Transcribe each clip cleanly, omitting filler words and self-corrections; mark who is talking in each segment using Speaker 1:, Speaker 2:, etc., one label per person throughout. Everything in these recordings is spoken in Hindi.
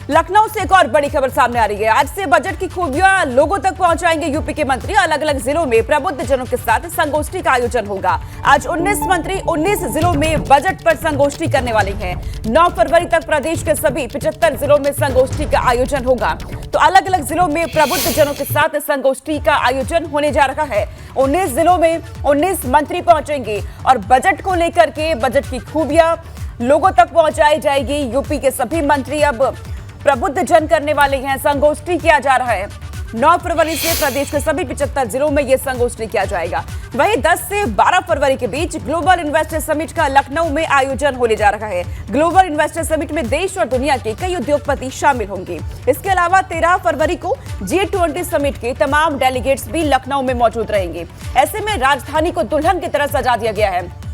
Speaker 1: लखनऊ से एक और बड़ी खबर सामने आ रही है। आज से बजट की खूबियां लोगों तक पहुंचाएंगे यूपी के मंत्री। अलग अलग जिलों में प्रबुद्ध जनों के साथ संगोष्ठी का आयोजन होगा। आज 19 मंत्री 19 जिलों में बजट पर संगोष्ठी करने वाले हैं। 9 फरवरी तक प्रदेश के सभी 75 जिलों में संगोष्ठी का आयोजन होगा। तो अलग अलग जिलों में प्रबुद्ध जनों के साथ संगोष्ठी का आयोजन होने जा रहा है। 19 जिलों में 19 मंत्री पहुंचेंगे और बजट को लेकर के बजट की खूबियां लोगों तक पहुंचाई जाएगी। यूपी के सभी मंत्री अब प्रबुद्ध जन करने वाले हैं। संगोष्ठी किया जा रहा है। 9 फरवरी से प्रदेश के सभी 75 जिलों में यह संगोष्ठी किया जाएगा। वहीं 10 से 12 फरवरी के बीच ग्लोबल इन्वेस्टर समिट का लखनऊ में आयोजन होने जा रहा है। ग्लोबल इन्वेस्टर समिट में देश और दुनिया के कई उद्योगपति शामिल होंगे। इसके अलावा 13 फरवरी को G20 समिट के तमाम डेलीगेट्स भी लखनऊ में मौजूद रहेंगे। ऐसे में राजधानी को दुल्हन की तरह सजा दिया गया है।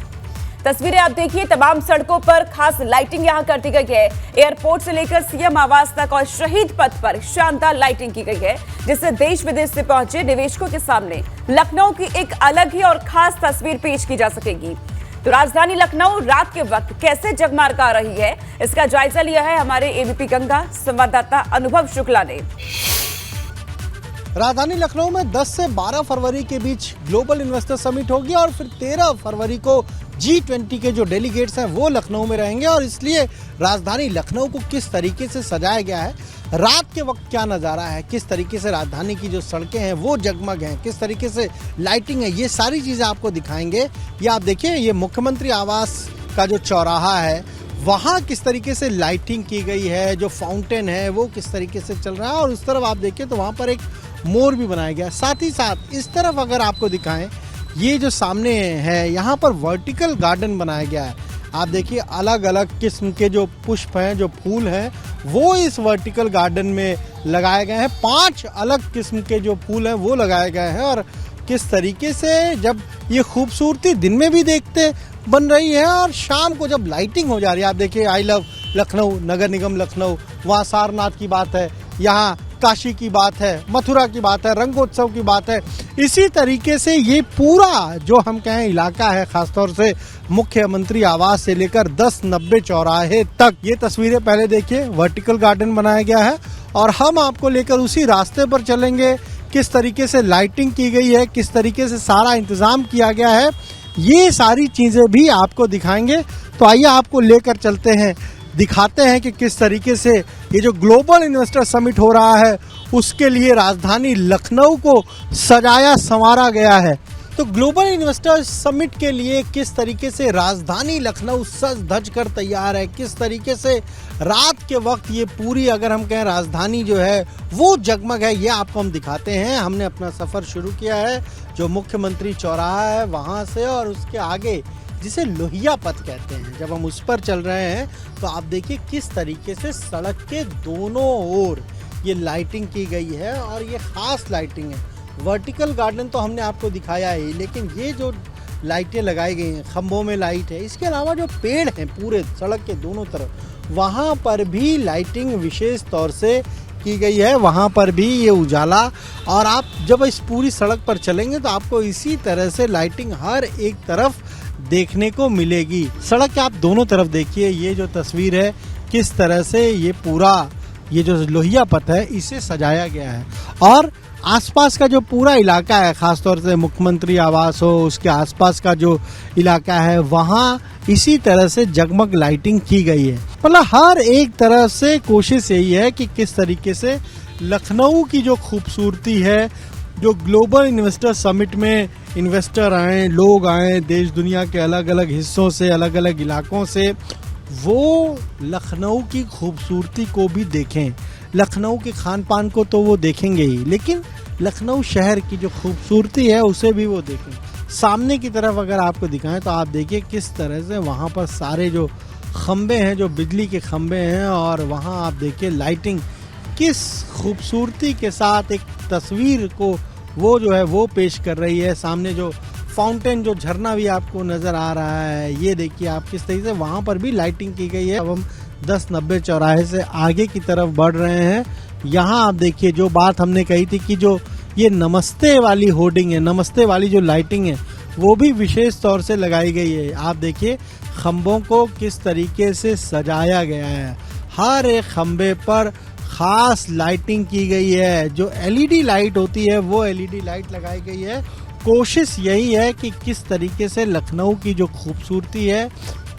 Speaker 1: तस्वीरें आप देखिए, तमाम सड़कों पर खास लाइटिंग यहां कर दी गई है। एयरपोर्ट से लेकर सीएम आवास तक और शहीद पथ पर शानदार लाइटिंग की गई है, जिससे देश विदेश से पहुंचे निवेशकों के सामने लखनऊ की एक अलग ही और खास तस्वीर पेश की जा सकेगी। तो राजधानी लखनऊ रात के वक्त कैसे जगमगा रही है, इसका जायजा लिया है हमारे एबीपी गंगा संवाददाता अनुभव शुक्ला ने।
Speaker 2: राजधानी लखनऊ में 10 से 12 फरवरी के बीच ग्लोबल इन्वेस्टर समिट होगी और फिर 13 फरवरी को G20 के जो डेलीगेट्स हैं वो लखनऊ में रहेंगे। और इसलिए राजधानी लखनऊ को किस तरीके से सजाया गया है, रात के वक्त क्या नज़ारा है, किस तरीके से राजधानी की जो सड़कें हैं वो जगमग हैं, किस तरीके से लाइटिंग है, ये सारी चीज़ें आपको दिखाएंगे। ये आप देखिए, ये मुख्यमंत्री आवास का जो चौराहा है वहाँ किस तरीके से लाइटिंग की गई है, जो फाउंटेन है वो किस तरीके से चल रहा है। और उस तरफ आप देखिए तो वहाँ पर एक मोर भी बनाया गया है। साथ ही साथ इस तरफ अगर आपको दिखाएं, ये जो सामने है यहाँ पर वर्टिकल गार्डन बनाया गया है। आप देखिए अलग अलग किस्म के जो पुष्प हैं, जो फूल हैं वो इस वर्टिकल गार्डन में लगाए गए हैं। 5 अलग किस्म के जो फूल हैं वो लगाए गए हैं। और किस तरीके से जब ये खूबसूरती दिन में भी देखते बन रही है और शाम को जब लाइटिंग हो जा रही है। आप देखिए आई लव लखनऊ, नगर निगम लखनऊ, वहाँ सारनाथ की बात है, यहाँ काशी की बात है, मथुरा की बात है, रंगोत्सव की बात है। इसी तरीके से ये पूरा जो हम कहें इलाका है, खासतौर से मुख्यमंत्री आवास से लेकर 10-90 चौराहे तक, ये तस्वीरें पहले देखिए, वर्टिकल गार्डन बनाया गया है। और हम आपको लेकर उसी रास्ते पर चलेंगे, किस तरीके से लाइटिंग की गई है, किस तरीके से सारा इंतजाम किया गया है, ये सारी चीजें भी आपको दिखाएंगे। तो आइए आपको लेकर चलते हैं, दिखाते हैं कि किस तरीके से ये जो ग्लोबल इन्वेस्टर समिट हो रहा है उसके लिए राजधानी लखनऊ को सजाया संवारा गया है। तो ग्लोबल इन्वेस्टर समिट के लिए किस तरीके से राजधानी लखनऊ सज धज कर तैयार है, किस तरीके से रात के वक्त ये पूरी अगर हम कहें राजधानी जो है वो जगमग है, ये आपको हम दिखाते हैं। हमने अपना सफ़र शुरू किया है जो मुख्यमंत्री चौराहा है वहाँ से, और उसके आगे जिसे लोहिया पथ कहते हैं, जब हम उस पर चल रहे हैं तो आप देखिए किस तरीके से सड़क के दोनों ओर ये लाइटिंग की गई है। और ये खास लाइटिंग है। वर्टिकल गार्डन तो हमने आपको दिखाया है, लेकिन ये जो लाइटें लगाई गई हैं, खंभों में लाइट है, इसके अलावा जो पेड़ हैं पूरे सड़क के दोनों तरफ, वहाँ पर भी लाइटिंग विशेष तौर से की गई है। वहाँ पर भी ये उजाला, और आप जब इस पूरी सड़क पर चलेंगे तो आपको इसी तरह से लाइटिंग हर एक तरफ देखने को मिलेगी। सड़क के आप दोनों तरफ देखिए, ये जो तस्वीर है किस तरह से ये पूरा ये जो लोहिया पथ है इसे सजाया गया है। और आसपास का जो पूरा इलाका है, खासतौर से मुख्यमंत्री आवास हो, उसके आसपास का जो इलाका है वहाँ इसी तरह से जगमग लाइटिंग की गई है। मतलब हर एक तरह से कोशिश यही है कि किस तरीके से लखनऊ की जो खूबसूरती है, जो ग्लोबल इन्वेस्टर समिट में इन्वेस्टर आए, लोग आए देश दुनिया के अलग अलग हिस्सों से, अलग अलग इलाकों से, वो लखनऊ की खूबसूरती को भी देखें। लखनऊ के खान पान को तो वो देखेंगे ही, लेकिन लखनऊ शहर की जो खूबसूरती है उसे भी वो देखें। सामने की तरफ अगर आपको दिखाएं तो आप देखिए किस तरह से वहाँ पर सारे जो खंबे हैं, जो बिजली के खंबे हैं, और वहाँ आप देखिए लाइटिंग किस खूबसूरती के साथ एक तस्वीर को वो जो है वो पेश कर रही है। सामने जो फाउंटेन, जो झरना भी आपको नज़र आ रहा है, ये देखिए आप किस तरीके से वहाँ पर भी लाइटिंग की गई है। अब हम 10-90 चौराहे से आगे की तरफ बढ़ रहे हैं। यहाँ आप देखिए जो बात हमने कही थी कि जो ये नमस्ते वाली होर्डिंग है, नमस्ते वाली जो लाइटिंग है वो भी विशेष तौर से लगाई गई है। आप देखिए खंभों को किस तरीके से सजाया गया है, हर एक खंभे पर खास लाइटिंग की गई है। जो एलईडी लाइट होती है वो एलईडी लाइट लगाई गई है। कोशिश यही है कि किस तरीके से लखनऊ की जो खूबसूरती है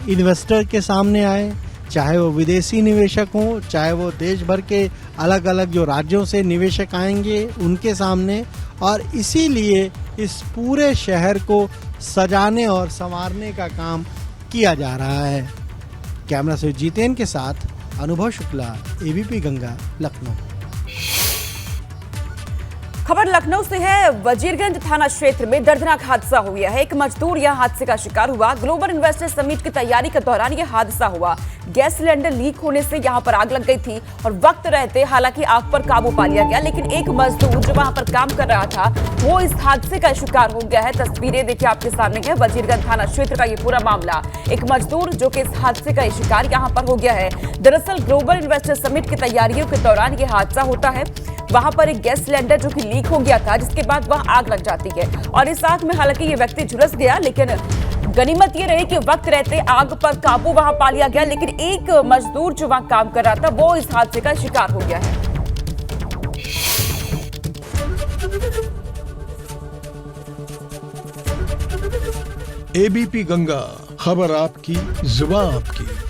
Speaker 2: इन्वेस्टर के सामने आए, चाहे वो विदेशी निवेशक हों, चाहे वो देश भर के अलग अलग जो राज्यों से निवेशक आएंगे उनके सामने। और इसीलिए इस पूरे शहर को सजाने और संवारने का काम किया जा रहा है। कैमरा से जीतेन के साथ अनुभव शुक्ला, एबीपी गंगा, लखनऊ।
Speaker 1: खबर लखनऊ से है। वजीरगंज थाना क्षेत्र में दर्दनाक हादसा हो गया है। एक मजदूर यहां हादसे का शिकार हुआ। ग्लोबल इन्वेस्टर समिट की तैयारी के दौरान यह हादसा हुआ। गैस सिलेंडर लीक होने से यहां पर आग लग गई थी और वक्त रहते हालांकि आग पर काबू पा लिया गया, लेकिन एक मजदूर जो वहां पर काम कर रहा था वो इस हादसे का शिकार हो गया है। तस्वीरें देखिए आपके सामने है। वजीरगंज थाना क्षेत्र का ये पूरा मामला। एक मजदूर जो कि इस हादसे का शिकार यहां पर हो गया है। दरअसल ग्लोबल इन्वेस्टर समिट की तैयारियों के दौरान ये हादसा होता है। वहां पर एक गैस सिलेंडर जो कि लीक हो गया था, जिसके बाद वहां आग लग जाती है और इस आग में हालांकि ये व्यक्ति झुलस गया, लेकिन गनीमत ये रही कि वक्त रहते आग पर काबू वहां पा लिया गया। लेकिन एक मजदूर जो वहां काम कर रहा था वो इस हादसे का शिकार हो गया है।
Speaker 3: एबीपी गंगा, खबर आपकी, जुबान आपकी।